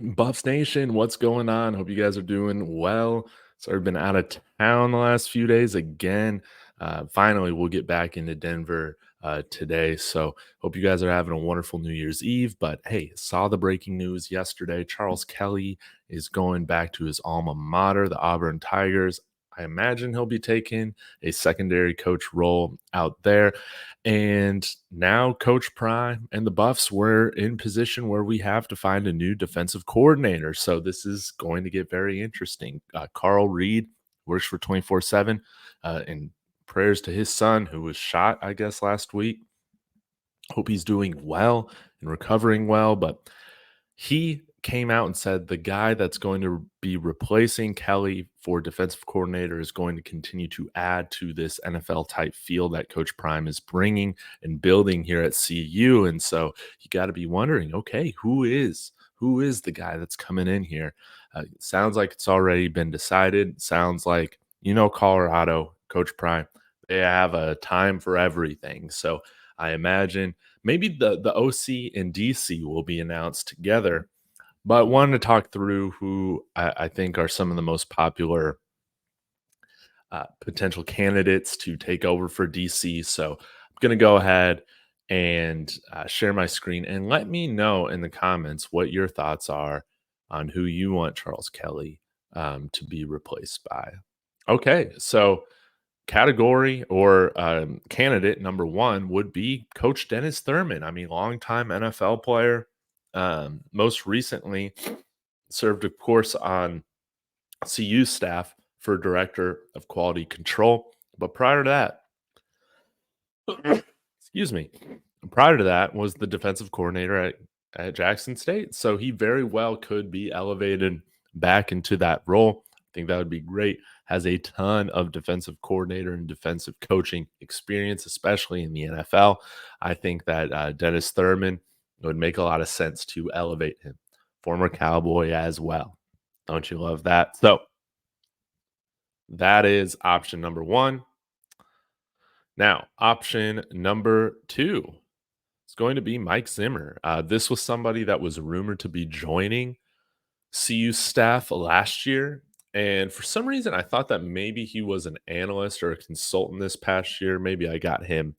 Buffs Nation, what's going on? Hope you guys are doing well. So I've been out of town the last few days again. Finally, we'll get back into Denver today. So hope you guys are having a wonderful New Year's Eve. But hey, saw the breaking news yesterday. Charles Kelly is going back to his alma mater, the Auburn Tigers. I imagine he'll be taking a secondary coach role out there. And now Coach Prime and the Buffs were in position where we have to find a new defensive coordinator. So this is going to get very interesting. Carl Reed works for 24/7, and prayers to his son who was shot, I guess, last week. Hope he's doing well and recovering well. But he came out and said the guy that's going to be replacing Kelly for defensive coordinator is going to continue to add to this NFL type feel that Coach Prime is bringing and building here at CU. And so you got to be wondering, okay, who is the guy that's coming in here? Sounds like it's already been decided. Sounds like Colorado, Coach Prime, they have a time for everything. So I imagine maybe the OC and DC will be announced together, but wanted to talk through who I think are some of the most popular potential candidates to take over for DC. So I'm going to go ahead and share my screen and let me know in the comments what your thoughts are on who you want Charles Kelly to be replaced by. Okay, so category or candidate number one would be Coach Dennis Thurman. I mean, longtime NFL player. Most recently served, of course, on CU staff for director of quality control. But prior to that, excuse me, prior to that was the defensive coordinator at Jackson State. So he very well could be elevated back into that role. I think that would be great. Has a ton of defensive coordinator and defensive coaching experience, especially in the NFL. I think that Dennis Thurman would make a lot of sense to elevate him. Former Cowboy as well. Don't you love that? So that is option number one. Now, option number two is going to be Mike Zimmer. This was somebody that was rumored to be joining CU staff last year. And for some reason, I thought that maybe he was an analyst or a consultant this past year. Maybe I got him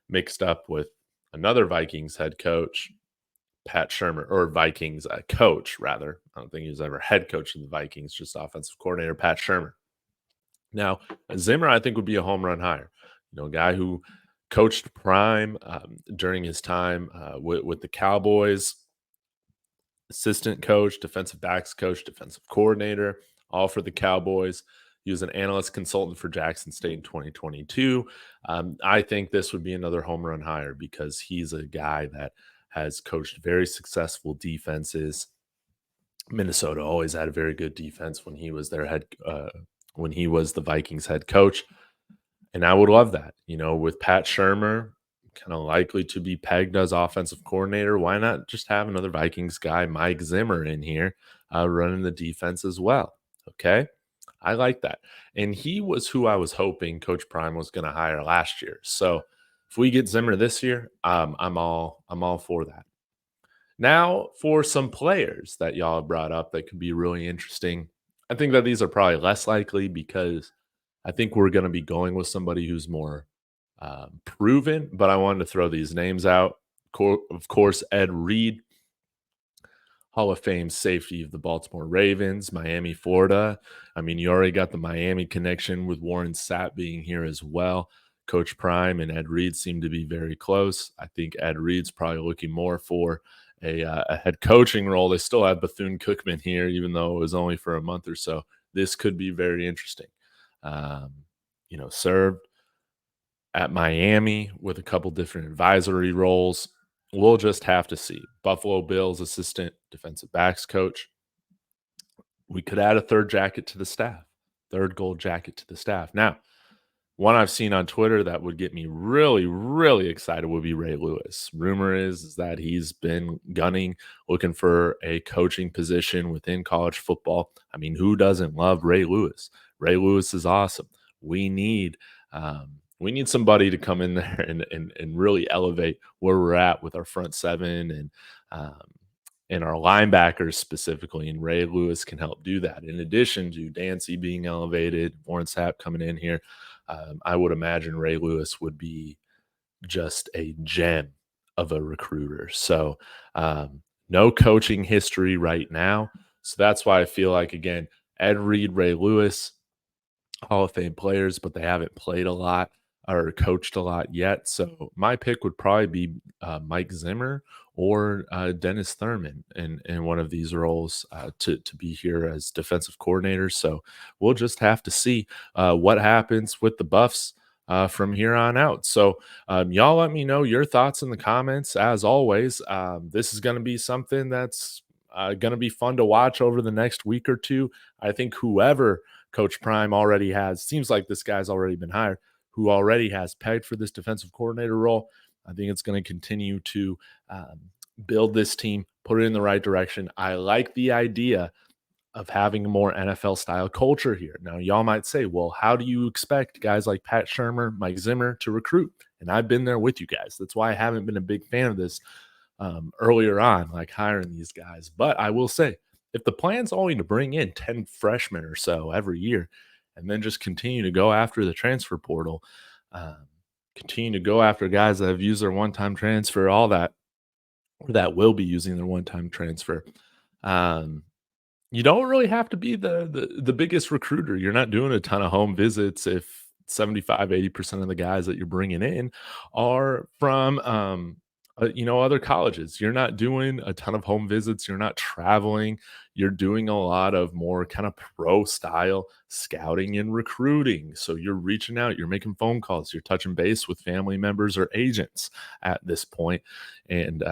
mixed up with another Vikings head coach, Pat Shermer, or Vikings coach, rather. I don't think he was ever head coach of the Vikings, just offensive coordinator, Pat Shermer. Now, Zimmer, I think, would be a home run hire. A guy who coached Prime during his time with the Cowboys, assistant coach, defensive backs coach, defensive coordinator, all for the Cowboys. He was an analyst consultant for Jackson State in 2022. I think this would be another home run hire because he's a guy that has coached very successful defenses. Minnesota always had a very good defense when he was when he was the Vikings head coach. And I would love that, with Pat Shermer kind of likely to be pegged as offensive coordinator. Why not just have another Vikings guy, Mike Zimmer, in here running the defense as well? Okay. I like that. And he was who I was hoping Coach Prime was going to hire last year. So if we get Zimmer this year, I'm all for that. Now for some players that y'all brought up that could be really interesting. I think that these are probably less likely because I think we're going to be going with somebody who's more proven, but I wanted to throw these names out. Of course, Ed Reed, Hall of Fame safety of the Baltimore Ravens, Miami, Florida. I mean, you already got the Miami connection with Warren Sapp being here as well. Coach Prime and Ed Reed seem to be very close. I think Ed Reed's probably looking more for a head coaching role. They still have Bethune-Cookman here, even though it was only for a month or so. This could be very interesting. Served at Miami with a couple different advisory roles. We'll just have to see. Buffalo Bills assistant defensive backs coach. We could add a third jacket to the staff, third gold jacket to the staff. Now, one I've seen on Twitter that would get me really, really excited would be Ray Lewis. Rumor is that he's been gunning, looking for a coaching position within college football. I mean, who doesn't love Ray Lewis? Ray Lewis is awesome. We need somebody to come in there and really elevate where we're at with our front seven and our linebackers specifically, and Ray Lewis can help do that. In addition to Dancy being elevated, Warren Sapp coming in here, I would imagine Ray Lewis would be just a gem of a recruiter. So, no coaching history right now. So that's why I feel like, again, Ed Reed, Ray Lewis, Hall of Fame players, but they haven't played a lot or coached a lot yet. So my pick would probably be Mike Zimmer or Dennis Thurman in one of these roles to be here as defensive coordinators. So we'll just have to see what happens with the Buffs from here on out. So y'all let me know your thoughts in the comments. As always, this is going to be something that's going to be fun to watch over the next week or two. I think whoever Coach Prime already has, seems like this guy's already been hired, who already has pegged for this defensive coordinator role. I think it's going to continue to build this team, put it in the right direction. I like the idea of having a more NFL style culture here. Now, y'all might say, well, how do you expect guys like Pat Shermer, Mike Zimmer to recruit? And I've been there with you guys. That's why I haven't been a big fan of this earlier on, like hiring these guys. But I will say, if the plan's only to bring in 10 freshmen or so every year and then just continue to go after the transfer portal, continue to go after guys that have used their one-time transfer, all that, or that will be using their one-time transfer, um, you don't really have to be the biggest recruiter. You're not doing a ton of home visits if 75-80% of the guys that you're bringing in are from, other colleges. You're not doing a ton of home visits. You're not traveling. You're doing a lot of more kind of pro style scouting and recruiting. So you're reaching out, you're making phone calls, you're touching base with family members or agents at this point. And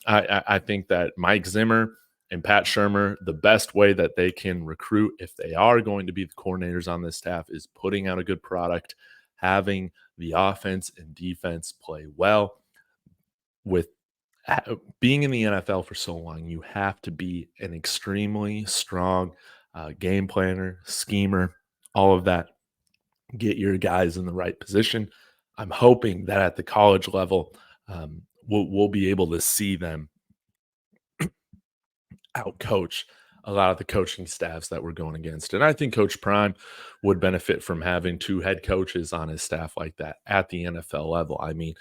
I think that Mike Zimmer and Pat Shermer, the best way that they can recruit, if they are going to be the coordinators on this staff, is putting out a good product, having the offense and defense play well. With being in the NFL for so long, you have to be an extremely strong game planner, schemer, all of that. Get your guys in the right position. I'm hoping that at the college level, we'll be able to see them outcoach a lot of the coaching staffs that we're going against. And I think Coach Prime would benefit from having two head coaches on his staff like that at the NFL level. I mean,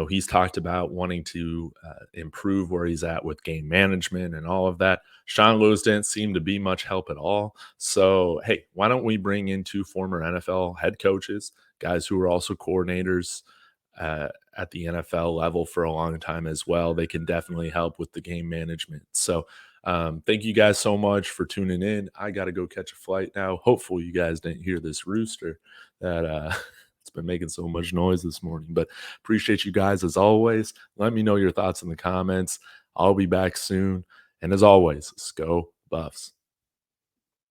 he's talked about wanting to improve where he's at with game management and all of that. Sean Lewis didn't seem to be much help at all. So, hey, why don't we bring in two former NFL head coaches, guys who are also coordinators at the NFL level for a long time as well? They can definitely help with the game management. So, thank you guys so much for tuning in. I got to go catch a flight now. Hopefully, you guys didn't hear this rooster that it's been making so much noise this morning. But appreciate you guys as always. Let me know your thoughts in the comments. I'll be back soon. And as always, go Buffs.